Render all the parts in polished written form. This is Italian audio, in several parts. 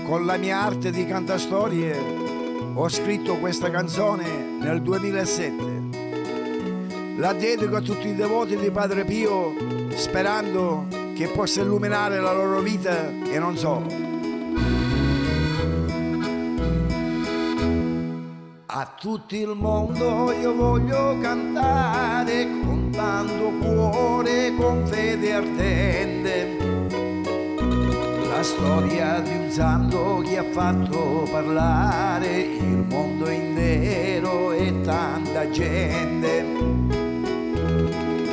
Con la mia arte di cantastorie ho scritto questa canzone nel 2007. La dedico a tutti i devoti di Padre Pio, sperando che possa illuminare la loro vita e non solo. A tutto il mondo io voglio cantare con tanto cuore, con fede ardente, la storia di un santo che ha fatto parlare il mondo intero e tanta gente.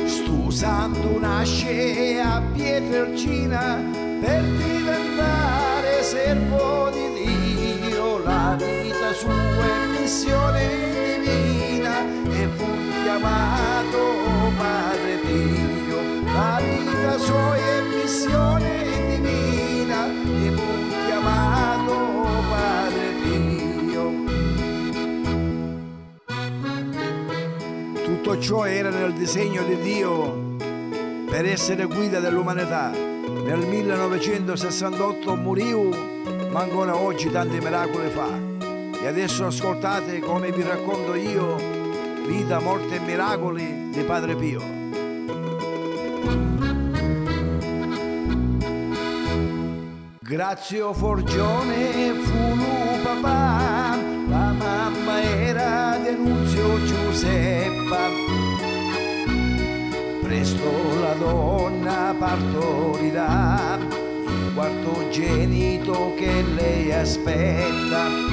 Stu santo nasce a Pietrelcina per diventare servo di Dio, la vita sua è missione divina e fu chiamato Padre Pio, la vita sua è missione divina e fu chiamato Padre Pio. Tutto ciò era nel disegno di Dio per essere guida dell'umanità. Nel 1968 morì, ma ancora oggi tanti miracoli fa. E adesso ascoltate come vi racconto io vita, morte e miracoli di Padre Pio. Grazio Forgione fu lu papà, la mamma era Denunzio Giuseppa. Presto la donna partorirà il quartogenito che lei aspetta.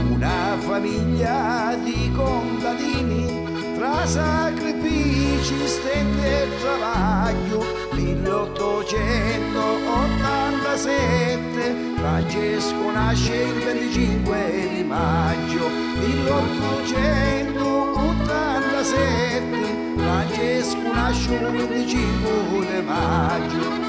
Una famiglia di contadini tra sacrifici, stende e travaglio. 1887 Francesco nasce il 25 di maggio. 1887 Francesco nasce il 25 di maggio.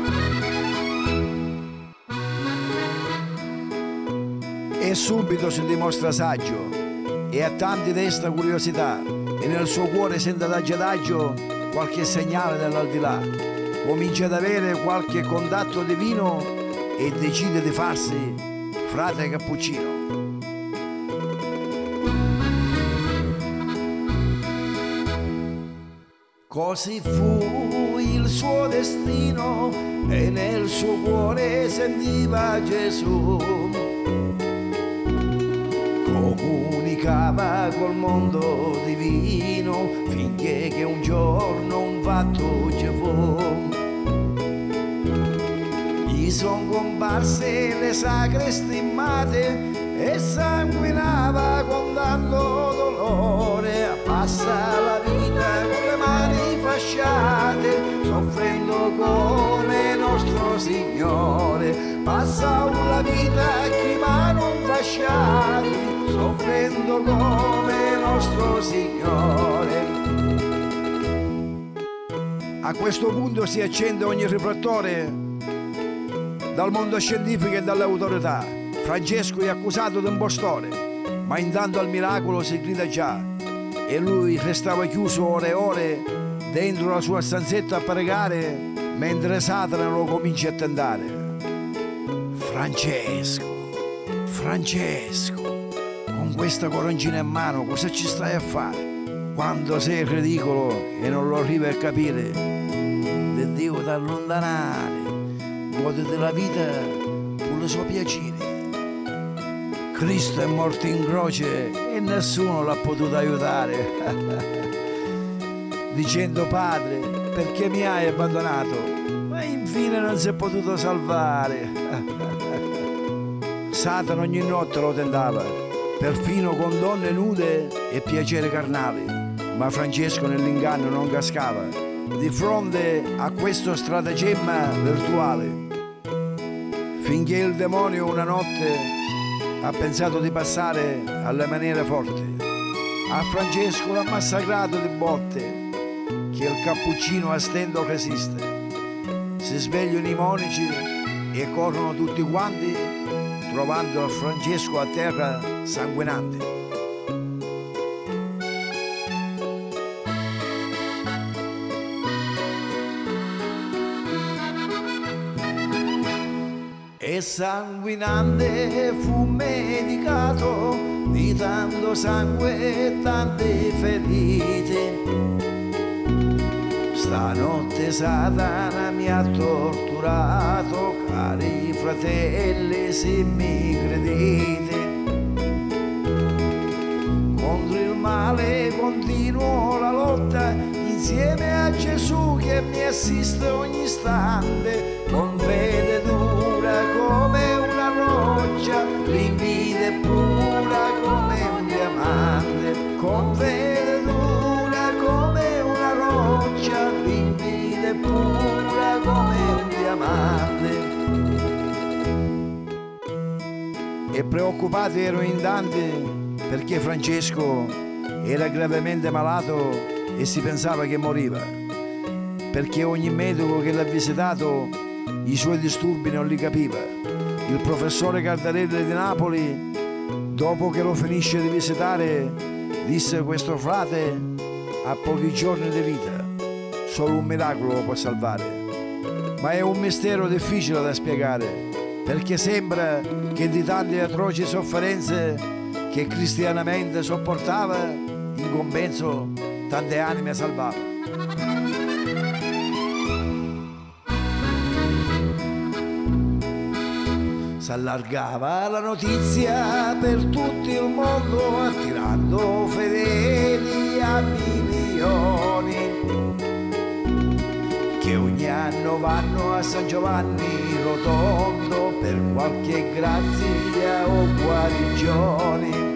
E subito si dimostra saggio e a tanti desta curiosità, e nel suo cuore sente adagio adagio qualche segnale dall'aldilà. Comincia ad avere qualche contatto divino e decide di farsi frate cappuccino. Così fu il suo destino e nel suo cuore sentiva Gesù. Comunicava col mondo divino finché che un giorno un fatto ci fu. Gli son comparse le sacre stimmate e sanguinava con tanto dolore. Passa la vita con le mani fasciate, soffrendo come nostro Signore. Passa la vita chi mano fasciate, soffrendo come nostro Signore. A questo punto si accende ogni riflettore dal mondo scientifico e dalle autorità. Francesco è accusato di impostore, ma intanto al miracolo si grida già, e lui restava chiuso ore e ore dentro la sua stanzetta a pregare, mentre Satana lo comincia a tentare. Francesco, con questa coroncina in mano cosa ci stai a fare? Quando sei ridicolo e non lo arrivi a capire, ti devo da allontanare, goditi la vita con le sue piaceri. Cristo è morto in croce e nessuno l'ha potuto aiutare, dicendo: Padre, perché mi hai abbandonato? Ma infine non si è potuto salvare. Satana ogni notte lo tentava, perfino con donne nude e piaceri carnali, ma Francesco nell'inganno non cascava di fronte a questo stratagemma virtuale, finché il demonio una notte ha pensato di passare alle maniere forti. A Francesco l'ha massacrato di botte, che il cappuccino a stento resiste. Si svegliano i monaci e corrono tutti quanti, trovando Francesco a terra sanguinante. E sanguinante fu medicato di tanto sangue e tante ferite. Stanotte Satana mi ha torturato, cari fratelli, se mi credete. Contro il male continuo la lotta, insieme a Gesù che mi assiste ogni istante, con fede dura come una roccia, limpida e pura come un diamante, con fede dura come una roccia, limpida e pura come un diamante. E preoccupati erano in tanti perché Francesco era gravemente malato e si pensava che moriva, perché ogni medico che l'ha visitato i suoi disturbi non li capiva. Il professore Cardarelli di Napoli, dopo che lo finisce di visitare, disse: questo frate ha pochi giorni di vita, solo un miracolo lo può salvare. Ma è un mistero difficile da spiegare, perché sembra che di tante atroci sofferenze che cristianamente sopportava, in compenso tante anime salvava. S'allargava la notizia per tutto il mondo, attirando fedeli a milioni, che ogni anno vanno a San Giovanni Rotondo per qualche grazia o guarigione.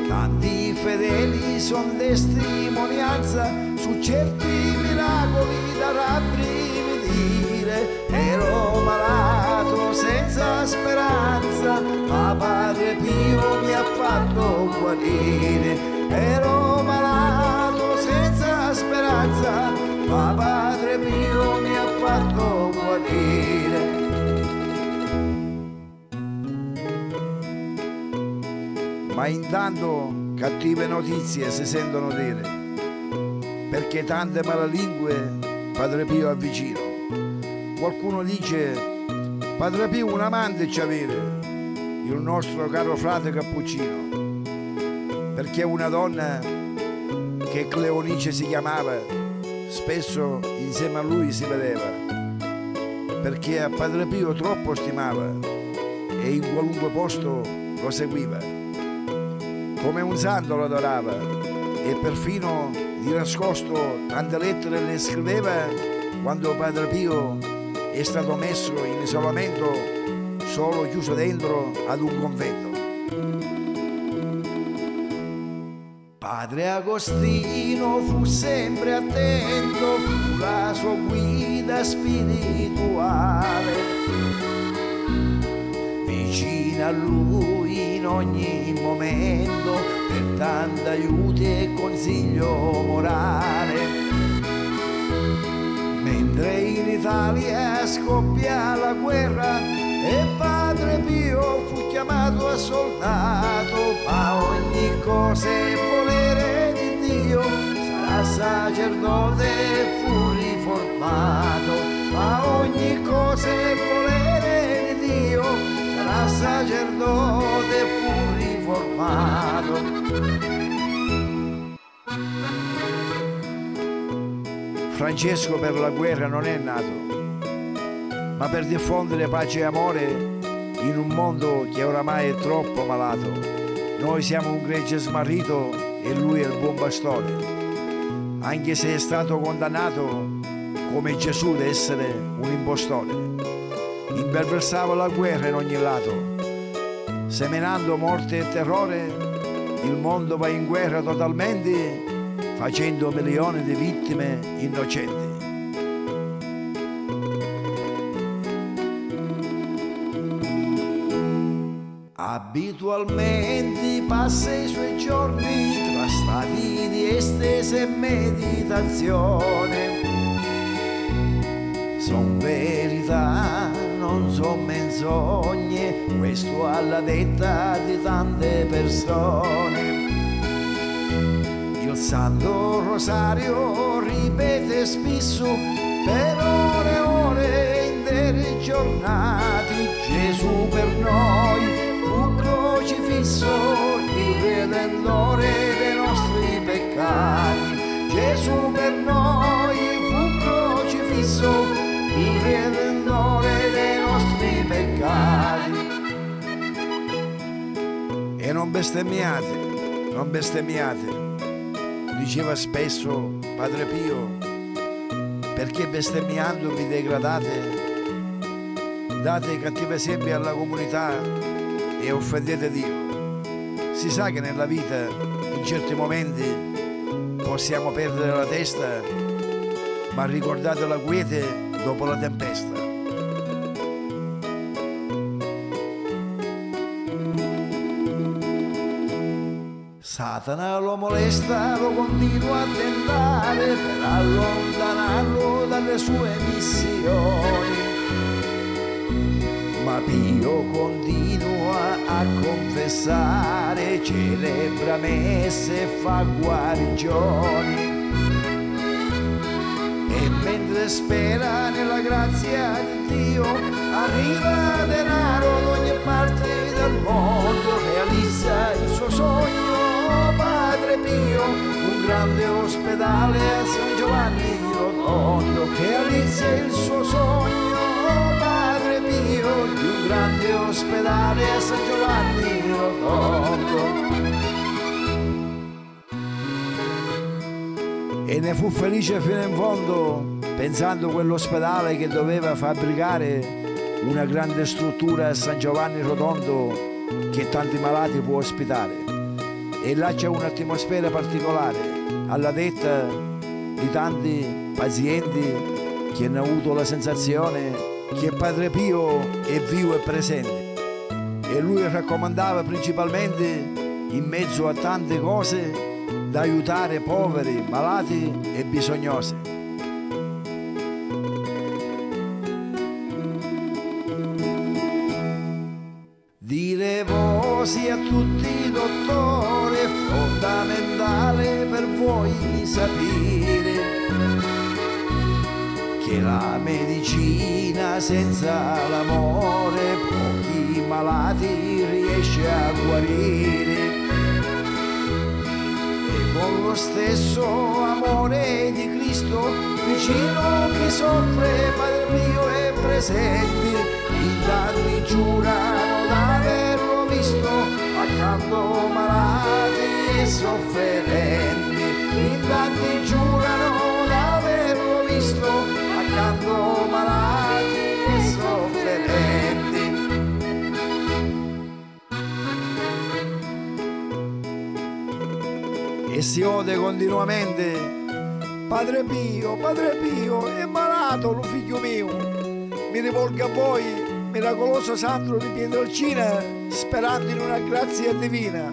Tanti fedeli son testimonianza su certi miracoli da rabbrividire. Ero malato senza speranza, ma Padre Pio mi ha fatto guarire. Ero malato senza speranza, ma Padre Pio mi ha fatto guarire. Ma intanto cattive notizie si sentono dire, perché tante malalingue Padre Pio avvicino. Qualcuno dice: Padre Pio un amante ci avere, il nostro caro frate Cappuccino, perché una donna che Cleonice si chiamava spesso insieme a lui si vedeva, perché a Padre Pio troppo stimava e in qualunque posto lo seguiva. Come un santo lo adorava e perfino di nascosto tante lettere le scriveva quando Padre Pio è stato messo in isolamento, solo chiuso dentro ad un convento. Padre Agostino fu sempre attento, fu la sua guida spirituale, vicina a lui in ogni momento per tanto aiuto e consiglio morale. Mentre in Italia scoppia la guerra e Padre Pio fu chiamato a soldato, ma ogni cosa è volere di Dio, sarà sacerdote e fu riformato. Ma ogni cosa è volere di Dio, sarà sacerdote e fu riformato. Francesco per la guerra non è nato, ma per diffondere pace e amore in un mondo che oramai è troppo malato. Noi siamo un gregge smarrito e lui è il buon pastore, anche se è stato condannato come Gesù ad essere un impostore. Imperversava la guerra in ogni lato, seminando morte e terrore. Il mondo va in guerra totalmente, facendo milioni di vittime innocenti. Abitualmente passa i suoi giorni tra stati di estesa e meditazione. Son verità, non son menzogne, questo alla detta di tante persone. Il Santo Rosario ripete spesso per ore e ore intere giornate. Gesù per noi fu crocifisso, il Redentore dei nostri peccati. Gesù per noi fu crocifisso, il Redentore dei nostri peccati. E non bestemmiate, non bestemmiate, diceva spesso Padre Pio, perché bestemmiando vi degradate, date cattivi esempi alla comunità e offendete Dio. Si sa che nella vita in certi momenti possiamo perdere la testa, ma ricordate la quiete dopo la tempesta. Satana lo molesta, lo continua a tentare per allontanarlo dalle sue missioni. Ma Pio continua a confessare, celebra messe e fa guarigioni. E mentre spera nella grazia di Dio, arriva denaro da ogni parte del mondo, realizza il suo sogno Padre Pio, un grande ospedale a San Giovanni Rotondo. Realizza il suo sogno Padre Pio, di un grande ospedale a San Giovanni Rotondo. E ne fu felice fino in fondo, pensando a quell'ospedale che doveva fabbricare una grande struttura a San Giovanni Rotondo che tanti malati può ospitare. E là c'è un'atmosfera particolare, alla detta di tanti pazienti che hanno avuto la sensazione che Padre Pio è vivo e presente. E lui raccomandava principalmente, in mezzo a tante cose, da aiutare poveri, malati e bisognosi. Dire voci a tutti, dottore, è fondamentale per voi sapere che la medicina senza l'amore pochi malati riesce a guarire. Con lo stesso amore di Cristo, vicino chi soffre, Padre Pio è presente. In tanti giurano d'averlo visto, accanto malati e sofferenti. In tanti giurano d'averlo visto, accanto malati e sofferenti. E si ode continuamente: Padre Pio, è malato lo figlio mio. Mi rivolgo a voi, miracoloso Sandro di Pietrelcina, sperando in una grazia divina.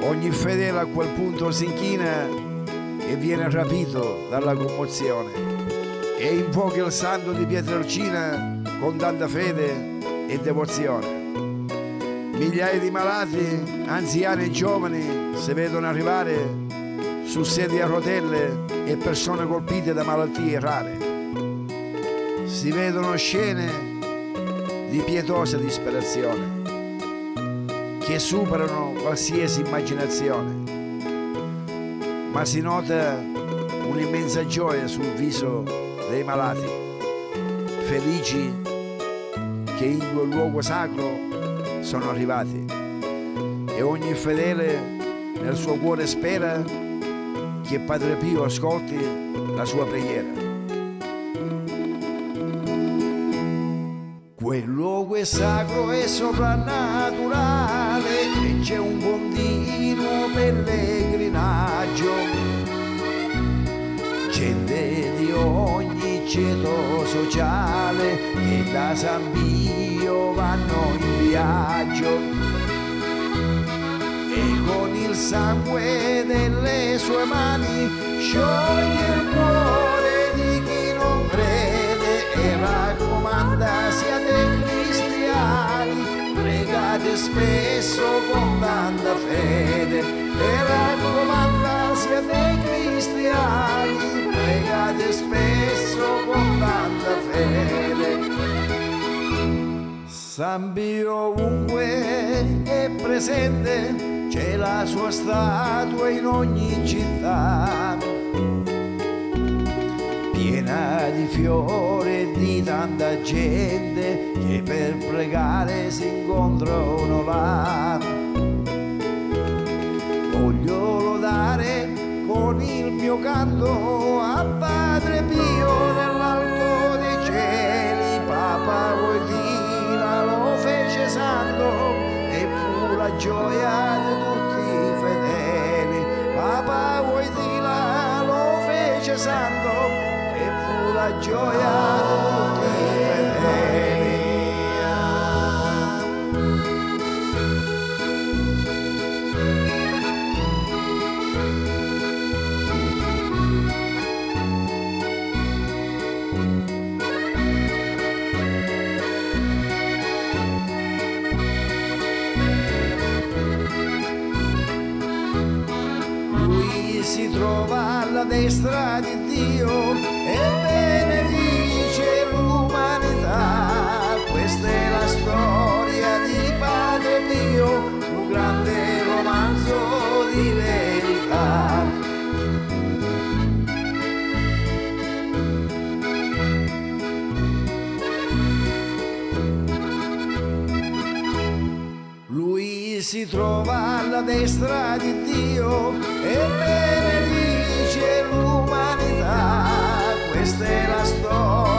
Ogni fedele a quel punto si inchina e viene rapito dalla commozione. E invoca il Santo di Pietrelcina con tanta fede e devozione. Migliaia di malati, anziani e giovani, si vedono arrivare su sedie a rotelle e persone colpite da malattie rare. Si vedono scene di pietosa disperazione che superano qualsiasi immaginazione, ma si nota un'immensa gioia sul viso dei malati, felici che in quel luogo sacro sono arrivati. E ogni fedele nel suo cuore spera che Padre Pio ascolti la sua preghiera. Quel luogo è sacro e soprannaturale e c'è un continuo pellegrinaggio gente di ogni ceto sociale che da San Pio vanno in viaggio e con il sangue delle sue mani scioglie il cuore di chi non crede e raccomanda siate cristiani, pregate spesso con tanta fede e raccomanda siate cristiani, pregate spesso con tanta fede. San Pio ovunque è presente, c'è la sua statua in ogni città, piena di fiori e di tanta gente che per pregare si incontrano là. Voglio lodare con il mio canto a Padre Pio nell'alto dei cieli, Papa Wojtyla lo fece santo e fu la gioia di tutti i fedeli. Papa Wojtyla lo fece santo e fu la gioia di tutti i fedeli. Si trova alla destra di Dio e benedice l'umanità. Questa è la storia di Padre Pio, un grande romanzo di verità. Lui si trova alla destra di Dio e benedice l'umanità. Questa è la storia